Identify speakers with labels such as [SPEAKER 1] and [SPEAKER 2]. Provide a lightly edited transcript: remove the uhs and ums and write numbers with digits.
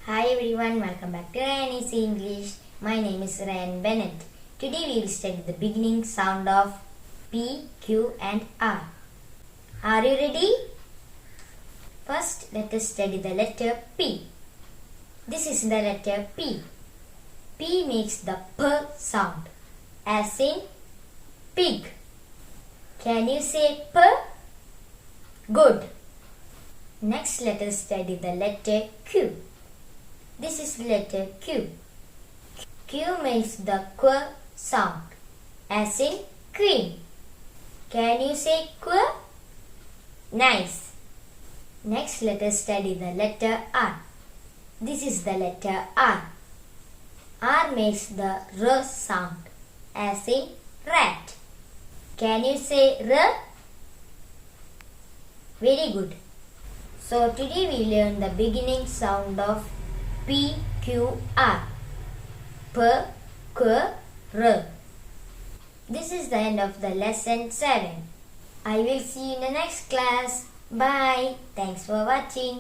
[SPEAKER 1] Hi everyone, welcome back to Ryan Easy English. My name is Ryan Bennett. Today we will study the beginning sound of P, Q and R. Are you ready? First, let us study the letter P. This is the letter P. P makes the P sound, as in pig. Can you say P? Good. Next, let us study the letter Q. This is letter Q. Q makes the Q sound, as in queen. Can you say Q? Nice. Next, let us study the letter R. This is the letter R. R makes the R sound, as in rat. Can you say R? Very good. So today we learn the beginning sound of P, Q, R. P, Q, R. This is the end of the lesson 7. I will see you in the next class. Bye. Thanks for watching.